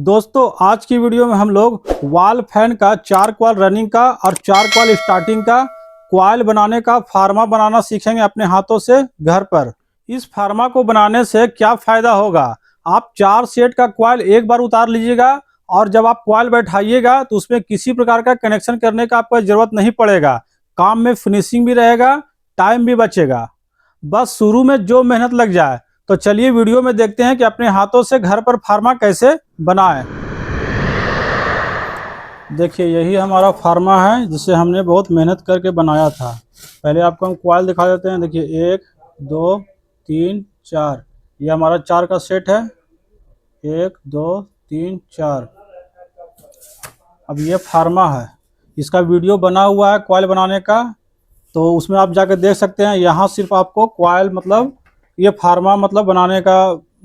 दोस्तों आज की वीडियो में हम लोग वॉल फैन का 4 कॉइल रनिंग का और 4 कॉइल स्टार्टिंग का कॉइल बनाने का फार्मा बनाना सीखेंगे अपने हाथों से घर पर। इस फार्मा को बनाने से क्या फायदा होगा, आप 4 सेट का कॉइल एक बार उतार लीजिएगा और जब आप कॉइल बैठाइएगा तो उसमें किसी प्रकार का कनेक्शन करने का आपको जरूरत नहीं पड़ेगा। काम में फिनिशिंग भी रहेगा, टाइम भी बचेगा। बस शुरू में जो मेहनत लग जाए। तो चलिए वीडियो में देखते हैं कि अपने हाथों से घर पर फार्मा कैसे बनाएं। देखिए यही हमारा फार्मा है जिसे हमने बहुत मेहनत करके बनाया था। पहले आपको हम कॉइल दिखा देते हैं। देखिए 1 2 3 4, ये हमारा 4 का सेट है। 1 2 3 4। अब ये फार्मा है, इसका वीडियो बना हुआ है कॉइल बनाने का, तो उसमें आप जाकर देख सकते हैं। यहाँ सिर्फ आपको कॉइल मतलब ये फार्मा मतलब बनाने का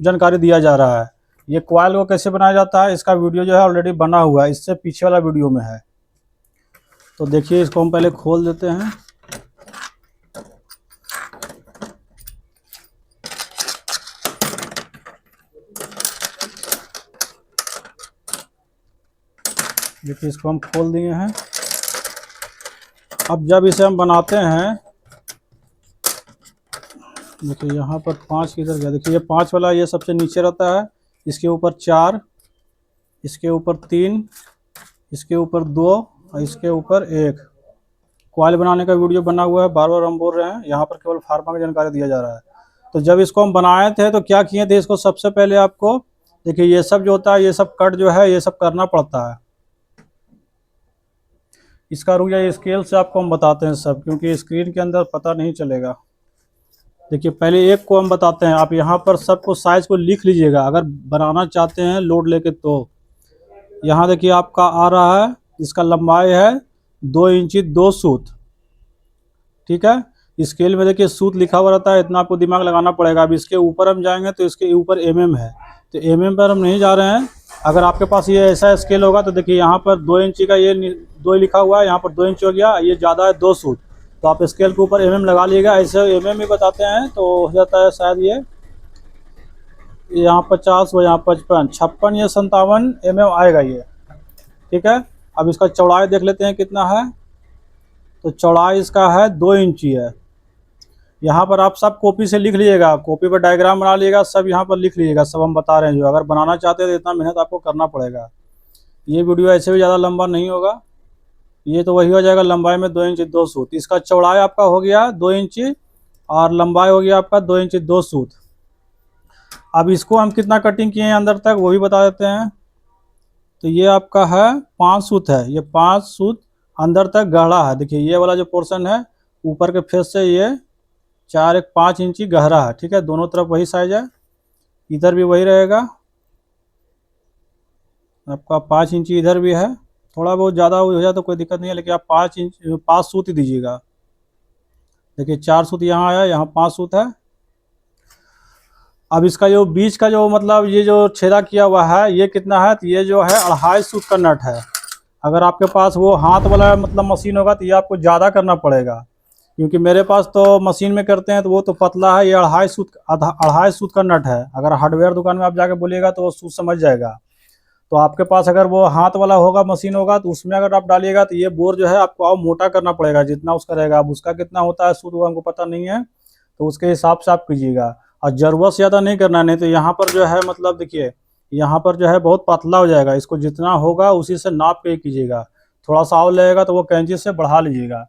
जानकारी दिया जा रहा है। ये कॉइल को कैसे बनाया जाता है इसका वीडियो जो है ऑलरेडी बना हुआ है, इससे पीछे वाला वीडियो में है। तो देखिए इसको हम पहले खोल देते हैं। देखिए इसको हम खोल दिए हैं। अब जब इसे हम बनाते हैं, देखिए यहाँ पर 5 किधर गया। देखिए ये 5 वाला ये सबसे नीचे रहता है, इसके ऊपर 4, इसके ऊपर 3, इसके ऊपर 2 और इसके ऊपर 1। कॉइल बनाने का वीडियो बना हुआ है, बार बार हम बोल रहे हैं। यहाँ पर केवल फार्मा की जानकारी दिया जा रहा है। तो जब इसको हम बनाए थे तो क्या किए थे, इसको सबसे पहले आपको देखिए ये सब जो होता है, ये सब कट जो है ये सब करना पड़ता है। इसका रुक जाइए, स्केल से आपको हम बताते हैं सब, क्योंकि स्क्रीन के अंदर पता नहीं चलेगा। देखिए पहले एक को हम बताते हैं। आप यहाँ पर सबको साइज को लिख लीजिएगा अगर बनाना चाहते हैं लोड लेके। तो यहाँ देखिए आपका आ रहा है, इसका लंबाई है 2 इंची 2 सूत। ठीक है, स्केल में देखिए सूत लिखा हुआ रहता है, इतना आपको दिमाग लगाना पड़ेगा। अब इसके ऊपर हम जाएंगे तो इसके ऊपर mm है, तो mm पर हम नहीं जा रहे हैं। अगर आपके पास ये ऐसा स्केल होगा तो देखिए यहाँ पर 2 इंची का ये 2 लिखा हुआ है, यहाँ पर 2 इंच हो गया, ये ज़्यादा है 2 सूत। तो आप स्केल के ऊपर mm लगा लीजिएगा। ऐसे mm ही बताते हैं तो हो जाता है शायद ये यहाँ 50 व यहाँ 55, 56 या 57 mm आएगा ये। ठीक है, अब इसका चौड़ाई देख लेते हैं कितना है। तो चौड़ाई इसका है 2 इंची है। यहाँ पर आप सब कॉपी से लिख लीजिएगा, कॉपी पर डायग्राम बना लीजिएगा, सब यहाँ पर लिख लीजिएगा। सब हम बता रहे हैं जो अगर बनाना चाहते हैं तो इतना मेहनत आपको करना पड़ेगा। ये वीडियो ऐसे भी ज़्यादा लंबा नहीं होगा, ये तो वही हो जाएगा लंबाई में 2 इंची 2 सूत। इसका चौड़ाई आपका हो गया 2 इंची और लंबाई हो गया आपका 2 इंची 2 सूत। अब इसको हम कितना कटिंग किए हैं अंदर तक वो भी बता देते हैं। तो ये आपका है 5 सूत है, ये 5 सूत अंदर तक गहरा है। देखिए ये वाला जो पोर्शन है ऊपर के फेस से ये 4 1 5 इंची गहरा है। ठीक है, दोनों तरफ वही साइज है, इधर भी वही रहेगा आपका। 5 इंची इधर भी है, थोड़ा बहुत ज़्यादा हो जाए तो कोई दिक्कत नहीं है, लेकिन आप 5 सूत ही दीजिएगा। देखिए 4 सूत यहाँ आया, यहाँ 5 सूत है। अब इसका जो बीच का जो मतलब ये जो छेदा किया हुआ है ये कितना है, तो ये जो है 2.5 सूत का नट है। अगर आपके पास वो हाथ वाला मतलब मशीन होगा तो ये आपको ज़्यादा करना पड़ेगा, क्योंकि मेरे पास तो मशीन में करते हैं तो वो तो पतला है। ये 2.5 सूत का नट है। अगर हार्डवेयर दुकान में आप जाके बोलिएगा तो वो सूत समझ जाएगा। तो आपके पास अगर वो हाथ वाला होगा मशीन होगा तो उसमें अगर आप डालिएगा तो ये बोर जो है आपको और मोटा करना पड़ेगा जितना उसका रहेगा। अब उसका कितना होता है सूत वो हमको पता नहीं है, तो उसके हिसाब से आप कीजिएगा और ज़रूरत से ज़्यादा नहीं करना। नहीं तो यहाँ पर जो है मतलब देखिए यहाँ पर जो है बहुत पतला हो जाएगा। इसको जितना होगा उसी से नाप के कीजिएगा। थोड़ा सा और लगेगा तो वो कैंची से बढ़ा लीजिएगा।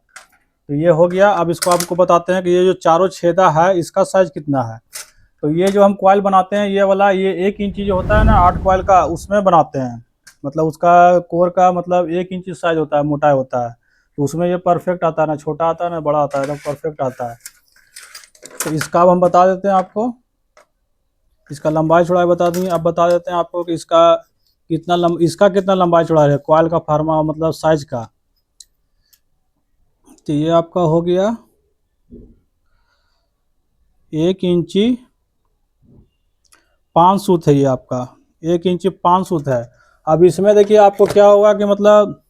तो ये हो गया। अब इसको आपको बताते हैं कि ये जो चारों छेदा है इसका साइज कितना है। तो ये जो हम कॉइल बनाते हैं ये वाला, ये 1 इंची जो होता है ना 8 कॉइल का, उसमें बनाते हैं। मतलब उसका कोर का मतलब 1 इंची साइज होता है, मोटा होता है। तो उसमें ये परफेक्ट आता है, ना छोटा आता है ना बड़ा आता है, एकदम परफेक्ट आता है। तो इसका अब हम बता देते हैं आपको, इसका लंबाई चौड़ाई बता देंगे। अब बता देते हैं आपको कि इसका कितना लंबाई चौड़ाई है कॉइल का फार्मा मतलब साइज का। तो ये आपका हो गया 1 इंची 5 सूत है। ये आपका 1 इंची 5 सूत है। अब इसमें देखिए आपको क्या होगा कि मतलब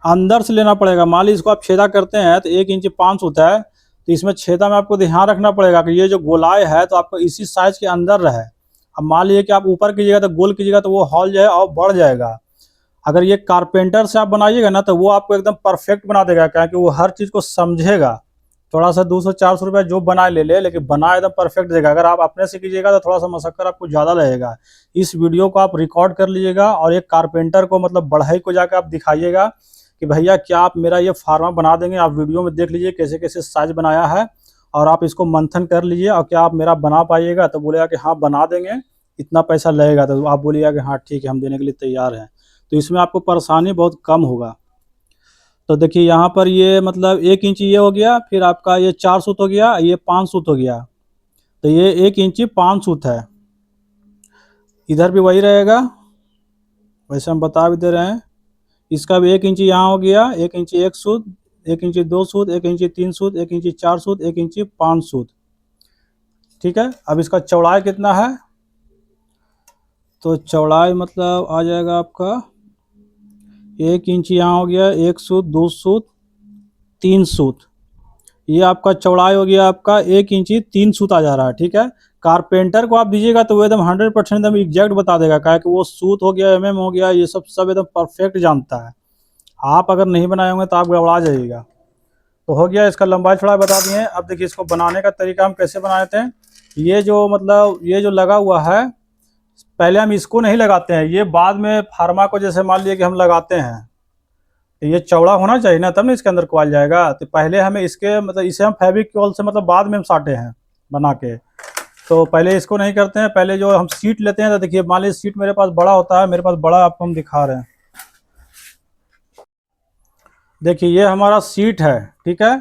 अंदर से लेना पड़ेगा। मान लीजिए इसको आप छेदा करते हैं तो 1 इंची 5 सूत है, तो इसमें छेदा में आपको ध्यान रखना पड़ेगा कि ये जो गोलाई है तो आपको इसी साइज के अंदर रहे। अब मान लीजिए कि आप ऊपर कीजिएगा तो गोल कीजिएगा तो वो हॉल जो है और बढ़ जाएगा। अगर ये कारपेंटर से आप बनाइएगा ना तो वो आपको एकदम परफेक्ट बना देगा, क्या कि वो हर चीज़ को समझेगा। थोड़ा सा 200-400 रुपये जो बनाए ले ले, लेकिन बना एकदम परफेक्ट देगा। अगर आप अपने से कीजिएगा तो थोड़ा सा मशक्कत आपको ज़्यादा लगेगा। इस वीडियो को आप रिकॉर्ड कर लीजिएगा और एक कारपेंटर को मतलब बढ़ई को जाकर आप दिखाइएगा कि भैया क्या आप मेरा ये फार्मा बना देंगे। आप वीडियो में देख लीजिए कैसे कैसे साइज बनाया है और आप इसको मंथन कर लीजिए और क्या आप मेरा बना पाइएगा। तो बोलेगा कि हाँ बना देंगे, इतना पैसा लगेगा। तो आप बोलिएगा कि हाँ ठीक है, हम देने के लिए तैयार हैं। तो इसमें आपको परेशानी बहुत कम होगा। तो देखिए यहाँ पर ये मतलब 1 इंची ये हो गया, फिर आपका ये 4 सूत हो गया, ये 5 सूत हो गया। तो ये 1 इंची 5 सूत है। इधर भी वही रहेगा, वैसे हम बता भी दे रहे हैं। इसका भी 1 इंची यहाँ हो गया, 1 इंची 1 सूत, 1 इंची 2 सूत, 1 इंची 3 सूत, 1 इंची 4 सूत, 1 इंची 5 सूत। ठीक है। अब इसका चौड़ाई कितना है, तो चौड़ाई मतलब आ जाएगा आपका 1 इंची यहाँ हो गया, 1 सूत, 2 सूत, 3 सूत। ये आपका चौड़ाई हो गया आपका 1 इंची 3 सूत आ जा रहा है। ठीक है। कारपेंटर को आप दीजिएगा तो वो एकदम 100% एकदम एग्जैक्ट बता देगा, क्या कि वो सूत हो गया, mm हो गया, ये सब एकदम परफेक्ट जानता है। आप अगर नहीं बनाए होंगे तो आप गड़बड़ा जाइएगा। तो हो गया, इसका लंबाई चौड़ाई बता दिए। अब देखिए इसको बनाने का तरीका हम कैसे बनाए थे। ये जो मतलब ये जो लगा हुआ है, पहले हम इसको नहीं लगाते हैं, ये बाद में फार्मा को जैसे मान लीजिए कि हम लगाते हैं तो ये चौड़ा होना चाहिए ना, तब ना इसके अंदर कॉइल जाएगा। तो पहले हमें इसके मतलब इसे हम फेविकोल से मतलब बाद में हम साटे हैं बना के। तो पहले इसको नहीं करते हैं, पहले जो हम सीट लेते हैं। तो देखिए मान लीजिए सीट मेरे पास बड़ा होता है, मेरे पास बड़ा आपको हम दिखा रहे हैं। देखिए ये हमारा सीट है। ठीक है।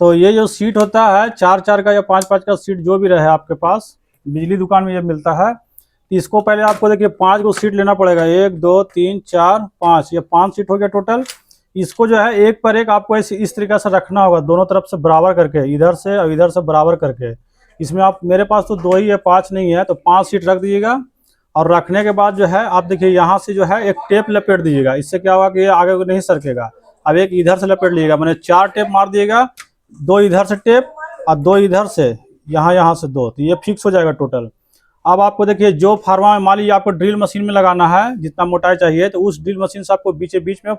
तो ये जो सीट होता है 4-4 का या 5-5 का सीट जो भी रहे आपके पास, बिजली दुकान में ये मिलता है। तो इसको पहले आपको देखिए 5 को सीट लेना पड़ेगा, 1 2 3 4 5, ये 5 सीट हो गया टोटल। इसको जो है एक पर एक आपको इस तरीके से रखना होगा, दोनों तरफ से बराबर करके, इधर से और इधर से बराबर करके। इसमें आप मेरे पास तो 2 ही है, 5 नहीं है, तो 5 सीट रख दीजिएगा। और रखने के बाद जो है आप देखिए यहाँ से जो है एक टेप लपेट दीजिएगा। इससे क्या होगा कि ये आगे को नहीं सरकेगा। अब एक इधर से लपेट लीजिएगा, मैंने 4 टेप मार दिएगा, 2 इधर से टेप और 2 इधर से, यहाँ से 2, तो ये फिक्स हो जाएगा टोटल। अब आपको देखिए जो फार्मा में मान लीजिए आपको ड्रिल मशीन में लगाना है, जितना मोटाई चाहिए, तो उस ड्रिल मशीन से आपको बीच बीच में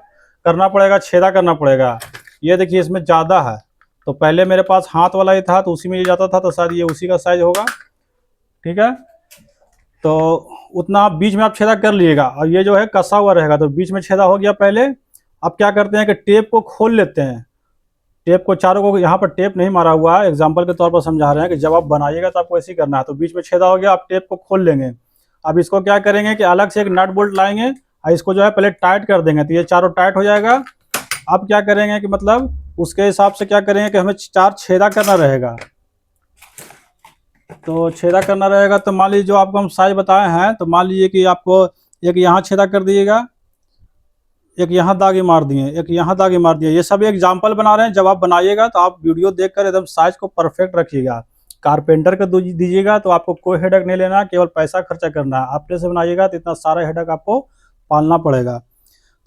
करना पड़ेगा, छेदा करना पड़ेगा। ये देखिए इसमें ज़्यादा है, तो पहले मेरे पास हाथ वाला ही था तो उसी में ये जाता था, तो शायद ये उसी का साइज होगा। ठीक है। तो उतना आप बीच में आप छेदा कर लीजिएगा और ये जो है कसा हुआ रहेगा, तो बीच में छेदा हो गया पहले। अब क्या करते हैं कि टेप को खोल लेते हैं, टेप को चारों को, यहाँ पर टेप नहीं मारा हुआ है, एग्जांपल के तौर पर समझा रहे हैं कि जब आप बनाइएगा तो आपको ऐसे ही करना है। तो बीच में छेदा हो गया, आप टेप को खोल लेंगे। अब इसको क्या करेंगे कि अलग से एक नट बोल्ट लाएंगे और इसको जो है पहले टाइट कर देंगे, तो ये चारों टाइट हो जाएगा। अब क्या करेंगे कि मतलब उसके हिसाब से क्या करेंगे कि हमें 4 छेदा करना रहेगा। तो छेदा करना रहेगा तो मान लीजिए जो आपको हम साइज बताए हैं, तो मान लीजिए कि आपको एक यहाँ छेदा कर दीजिएगा, एक यहाँ दागी मार दिए, एक यहाँ दागी मार दिए। ये सब एग्जाम्पल बना रहे हैं, जब आप बनाइएगा तो आप वीडियो देखकर एकदम साइज को परफेक्ट रखिएगा। कारपेंटर को दीजिएगा तो आपको कोई हेडक नहीं लेना, केवल पैसा खर्चा करना है। अपने से बनाइएगा तो इतना सारा हेडक आपको पालना पड़ेगा।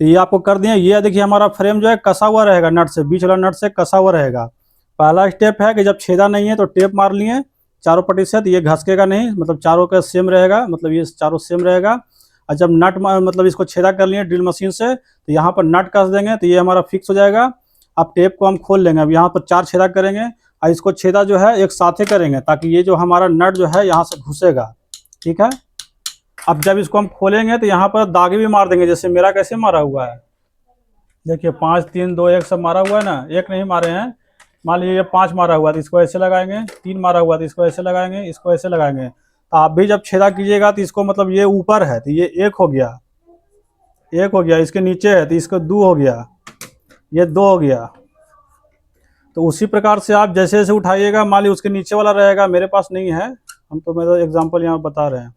तो ये आपको कर दिए। ये देखिए हमारा फ्रेम जो है कसा हुआ रहेगा, नट से, बीच वाला नट से कसा हुआ रहेगा। पहला स्टेप है कि जब छेदा नहीं है तो टेप मार लिए चारों पट्टी से, तो ये घसकेगा नहीं, मतलब चारों का सेम रहेगा, मतलब ये चारों सेम रहेगा। और जब नट मतलब इसको छेदा कर लिए ड्रिल मशीन से, तो यहाँ पर नट कस देंगे तो ये हमारा फिक्स हो जाएगा। अब टेप को हम खोल लेंगे, अब यहाँ पर 4 छेदा करेंगे और इसको छेदा जो है एक साथ करेंगे, ताकि ये जो हमारा नट जो है यहाँ से घुसेगा। ठीक है। अब जब इसको हम खोलेंगे तो यहाँ पर दागे भी मार देंगे, जैसे मेरा कैसे मारा हुआ है। देखिए 5 3 2 1 सब मारा हुआ है ना, एक नहीं मारे हैं। मान लीजिए ये 5 मारा हुआ तो इसको ऐसे लगाएंगे, 3 मारा हुआ तो इसको ऐसे लगाएंगे, इसको ऐसे लगाएंगे। तो आप भी जब छेदा कीजिएगा तो इसको मतलब ये ऊपर है तो ये 1 हो गया, 1 हो गया, इसके नीचे है तो इसको 2 हो गया, ये 2 हो गया। तो उसी प्रकार से आप जैसे जैसे उठाइएगा, मान लीजिए उसके नीचे वाला रहेगा, मेरे पास नहीं है, हम तो मेरा एग्जाम्पल यहाँ बता रहे हैं।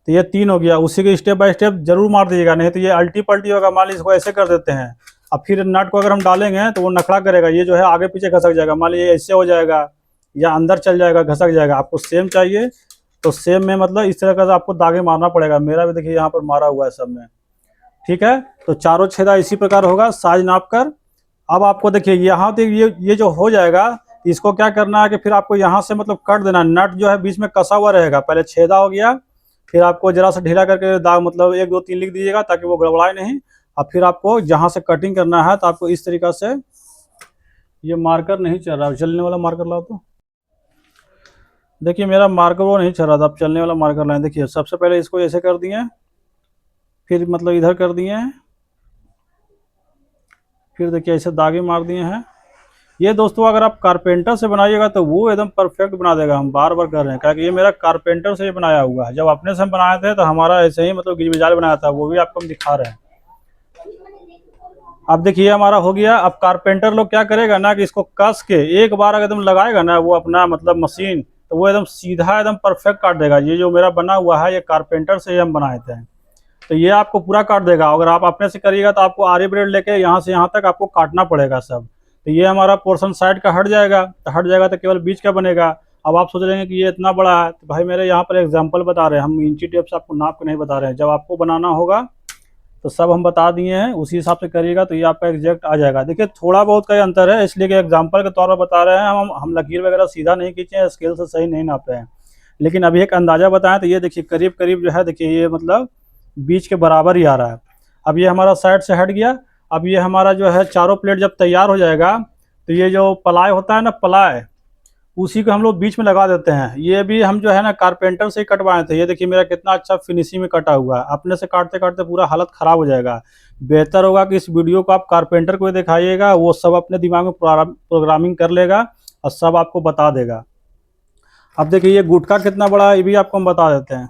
तो ये 3 हो गया, उसी के स्टेप बाय स्टेप जरूर मार दीजिएगा, नहीं तो ये अल्टी पल्टी होगा। मान लीजिए इसको ऐसे कर देते हैं, अब फिर नट को अगर हम डालेंगे तो वो नखड़ा करेगा, ये जो है आगे पीछे घसक जाएगा। मान लीजिए ऐसे हो जाएगा या अंदर चल जाएगा, घसक जाएगा। आपको सेम चाहिए तो सेम में मतलब इस तरह का आपको दागे मारना पड़ेगा। मेरा भी देखिए यहाँ पर मारा हुआ है सब में। ठीक है। तो चारों छेदा इसी प्रकार होगा, साइज नाप कर। अब आपको देखिए यहाँ तक ये जो हो जाएगा, इसको क्या करना है कि फिर आपको यहाँ से मतलब कट देना, नट जो है बीच में कसा हुआ रहेगा, पहले छेदा हो गया, फिर आपको जरा सा ढीला करके दाग मतलब 1 2 3 लिख दीजिएगा ताकि वो गड़बड़ाए नहीं। और फिर आपको जहाँ से कटिंग करना है तो आपको इस तरीका से, ये मार्कर नहीं चल रहा, चलने वाला मार्कर लाओ तो। देखिए मेरा मार्कर वो नहीं चल रहा था, अब चलने वाला मार्कर लाएं। देखिए सबसे पहले इसको ऐसे कर दिए, फिर मतलब इधर कर दिए हैं, फिर देखिए ऐसे दागे मार दिए हैं। ये दोस्तों अगर आप कारपेंटर से बनाइएगा तो वो एकदम परफेक्ट बना देगा। हम बार बार कर रहे हैं क्योंकि ये मेरा कारपेंटर से ही बनाया हुआ है। जब अपने से हम बनाए थे तो हमारा ऐसे ही मतलब गिजबिजाल बनाया था, वो भी आपको हम दिखा रहे हैं। अब देखिए हमारा हो गया। अब कारपेंटर लोग क्या करेगा ना कि इसको कस के एक बार अगर एकदम लगाएगा ना वो अपना मतलब मशीन, तो वो एकदम सीधा एकदम परफेक्ट काट देगा। ये जो मेरा बना हुआ है ये कारपेंटर से ही हम बनाए थे, तो ये आपको पूरा काट देगा। अगर आप अपने से करिएगा तो आपको आरी ब्लेड लेके यहाँ से यहाँ तक आपको काटना पड़ेगा सब। तो ये हमारा पोर्शन साइड का हट जाएगा, तो केवल बीच का बनेगा। अब आप सोच रहे हैं कि ये इतना बड़ा है, तो भाई मेरे यहाँ पर एग्जांपल बता रहे हैं हम, इंची टेप से आपको नाप के नहीं बता रहे हैं। जब आपको बनाना होगा तो सब हम बता दिए हैं, उसी हिसाब से करिएगा तो ये आपका एग्जैक्ट आ जाएगा। देखिए थोड़ा बहुत का अंतर है, इसलिए कि एग्जाम्पल के तौर पर बता रहे हैं। हम लकीर वगैरह सीधा नहीं खींचे हैं, स्केल से सही नहीं नापे हैं, लेकिन अभी एक अंदाजा बताएं। तो ये देखिए करीब करीब जो है, देखिए ये मतलब बीच के बराबर ही आ रहा है। अब ये हमारा साइड से हट गया। अब ये हमारा जो है चारों प्लेट जब तैयार हो जाएगा तो ये जो पलाई होता है ना, पलाई, उसी को हम लोग बीच में लगा देते हैं। ये भी हम जो है ना कारपेंटर से ही कटवाए थे। ये देखिए मेरा कितना अच्छा फिनिशिंग में कटा हुआ है। अपने से काटते काटते पूरा हालत ख़राब हो जाएगा। बेहतर होगा कि इस वीडियो को आप कारपेंटर को दिखाइएगा, वो सब अपने दिमाग में प्रोग्रामिंग कर लेगा और सब आपको बता देगा। अब देखिए ये गुटका कितना बड़ा है ये भी आपको हम बता देते हैं।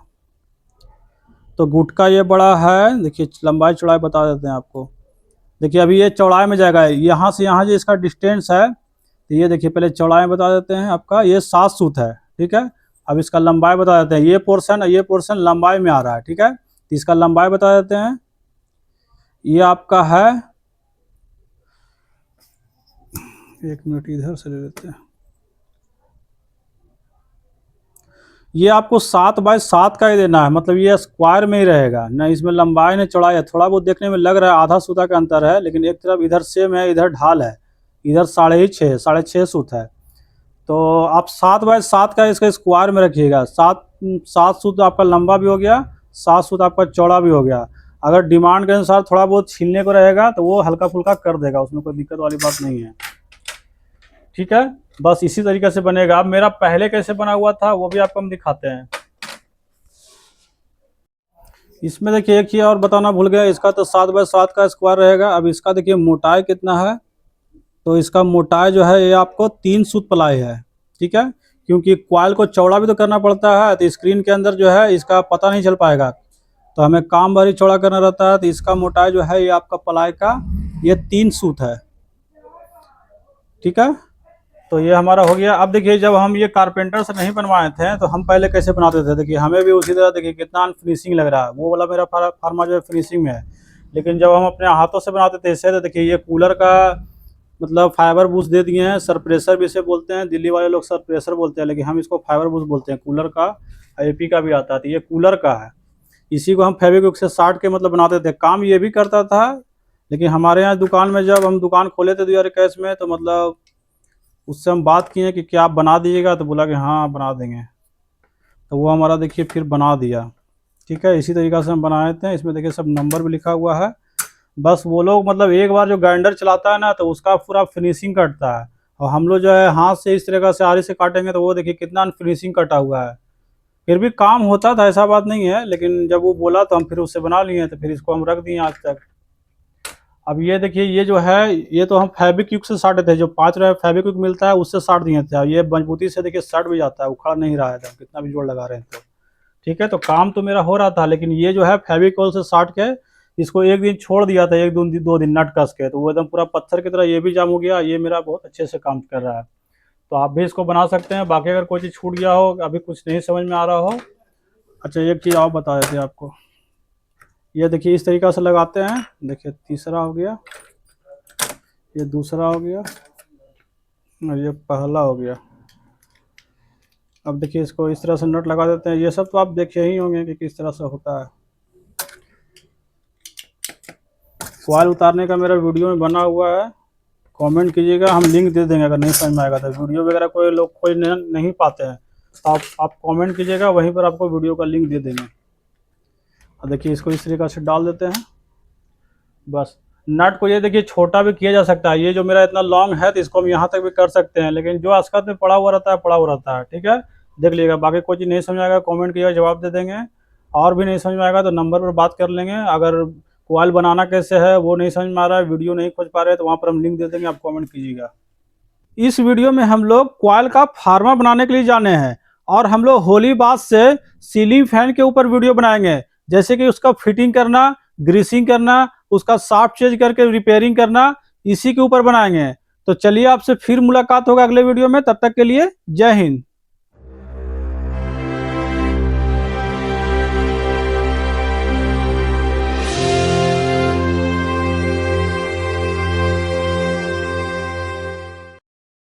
तो गुटका ये बड़ा है, देखिए लंबाई चौड़ाई बता देते हैं आपको। देखिए अभी ये चौड़ाई में जाएगा, यहाँ से यहाँ जो इसका डिस्टेंस है, तो ये देखिए पहले चौड़ाई बता देते हैं आपका, ये 7 सूत है, ठीक है। अब इसका लंबाई बता देते हैं। ये पोर्शन लंबाई में आ रहा है, ठीक है। तो इसका लंबाई बता देते हैं। ये आपका है, 1 मिनट इधर से ले लेते हैं। ये आपको 7 बाय 7 का ही देना है, मतलब ये स्क्वायर में ही रहेगा ना, इसमें लंबाई नहीं चौड़ाई है। थोड़ा बहुत देखने में लग रहा है आधा सूता का अंतर है, लेकिन एक तरफ इधर सेम है, इधर ढाल है, इधर 6.5 सूत है। तो आप 7 बाय 7 का इसका स्क्वायर में रखिएगा। 7 सूत आपका लंबा भी हो गया, 7 सूत आपका चौड़ा भी हो गया। अगर डिमांड के अनुसार थोड़ा बहुत छीलने को रहेगा तो वो हल्का फुल्का कर देगा, उसमें कोई दिक्कत वाली बात नहीं है, ठीक है। बस इसी तरीके से बनेगा। अब मेरा पहले कैसे बना हुआ था वो भी आपको हम दिखाते हैं। इसमें देखिए एक चीज़ और बताना भूल गया, इसका तो 7 बाय 7 का स्क्वायर रहेगा। अब इसका देखिए मोटाई कितना है, तो इसका मोटाई जो है ये आपको 3 सूत प्लाई है, ठीक है। क्योंकि क्वाइल को चौड़ा भी तो करना पड़ता है, तो स्क्रीन के अंदर जो है इसका पता नहीं चल पाएगा, तो हमें काम भरी चौड़ा करना रहता है। तो इसका मोटाई जो है ये आपका प्लाई का ये 3 सूत है, ठीक है। तो ये हमारा हो गया। अब देखिए जब हम ये कारपेंटर से नहीं बनवाए थे तो हम पहले कैसे बनाते थे, देखिए हमें भी उसी तरह, देखिए कितना अनफिनिशिंग लग रहा है। वो वाला मेरा फार्मा जो है फिनिशिंग में है, लेकिन जब हम अपने हाथों से बनाते थे इससे, तो देखिए ये कूलर का मतलब फाइबर बूस दे दिए हैं, सरप्रेशर भी इसे बोलते हैं। दिल्ली वाले लोग सरप्रेशर बोलते हैं, लेकिन हम इसको फाइबर बूस बोलते हैं। कूलर का AP का भी आता है, तो ये कूलर का है। इसी को हम फेविक्विक से साट के मतलब बनाते थे। काम ये भी करता था, लेकिन हमारे यहाँ दुकान में जब हम दुकान खोले थे 2021 में, तो मतलब उससे हम बात किए कि क्या आप बना दीजिएगा, तो बोला कि हाँ बना देंगे। तो वो हमारा देखिए फिर बना दिया, ठीक है। इसी तरीक़े से हम बनाए थे। इसमें देखिए सब नंबर भी लिखा हुआ है। बस वो लोग मतलब एक बार जो ग्राइंडर चलाता है ना तो उसका पूरा फिनिशिंग कटता है, और हम लोग जो है हाथ से इस तरीक़े से आरी से काटेंगे तो वो देखिए कितना फिनिशिंग कटा हुआ है। फिर भी काम होता था, ऐसा बात नहीं है, लेकिन जब वो बोला तो हम फिर उससे बना लिए, तो फिर इसको हम रख दिए आज तक। अब ये देखिए ये जो है ये तो हम फेविक्विक से साटे थे, जो 5 रुपये फेविक्विक मिलता है उससे साट दिए थे। ये मजबूती से देखिए सट भी जाता है, उखड़ नहीं रहा है, कितना भी जोड़ लगा रहे हैं तो, ठीक है। तो काम तो मेरा हो रहा था, लेकिन ये जो है फेविकोल से साट के इसको एक दिन छोड़ दिया था, 1 2 दिन नट कस के, तो वो एकदम पूरा पत्थर की तरह ये भी जाम हो गया। ये मेरा बहुत अच्छे से काम कर रहा है। तो आप भी इसको बना सकते हैं। बाकी अगर कोई चीज़ छूट गया हो, अभी कुछ नहीं समझ में आ रहा हो, अच्छा एक चीज़ और बता देते हैं आपको। ये देखिए इस तरीक़ा से लगाते हैं। देखिए तीसरा हो गया, ये दूसरा हो गया, और ये पहला हो गया। अब देखिए इसको इस तरह से नट लगा देते हैं। ये सब तो आप देखे ही होंगे कि किस तरह से होता है। कॉइल उतारने का मेरा वीडियो में बना हुआ है, कमेंट कीजिएगा, हम लिंक दे देंगे। अगर नहीं समझ में आएगा तो वीडियो वगैरह कोई लोग कोई नहीं पाते हैं तो आप कमेंट कीजिएगा, वहीं पर आपको वीडियो का लिंक दे देंगे। और देखिए इसको इस तरीके से डाल देते हैं। बस नट को ये देखिए छोटा भी किया जा सकता है। ये जो मेरा इतना लॉन्ग है तो इसको हम यहाँ तक भी कर सकते हैं, लेकिन जो आसकत में पड़ा हुआ रहता है। ठीक है, देख लीजिएगा। बाकी कोई चीज़ नहीं समझ आएगा कमेंट कीजिएगा, जवाब दे देंगे। और भी नहीं समझ में आएगा तो नंबर पर बात कर लेंगे। अगर कॉइल बनाना कैसे है वो नहीं समझ में आ रहा है, वीडियो नहीं खोज पा रहे तो वहाँ पर हम लिंक दे देंगे, आप कमेंट कीजिएगा। इस वीडियो में हम लोग कॉइल का फार्मा बनाने के लिए जाने हैं, और हम लोग होली बात से सीलिंग फैन के ऊपर वीडियो बनाएंगे, जैसे कि उसका फिटिंग करना, ग्रीसिंग करना, उसका शाफ्ट चेंज करके रिपेयरिंग करना, इसी के ऊपर बनाएंगे। तो चलिए आपसे फिर मुलाकात होगा अगले वीडियो में, तब तक के लिए जय हिंद।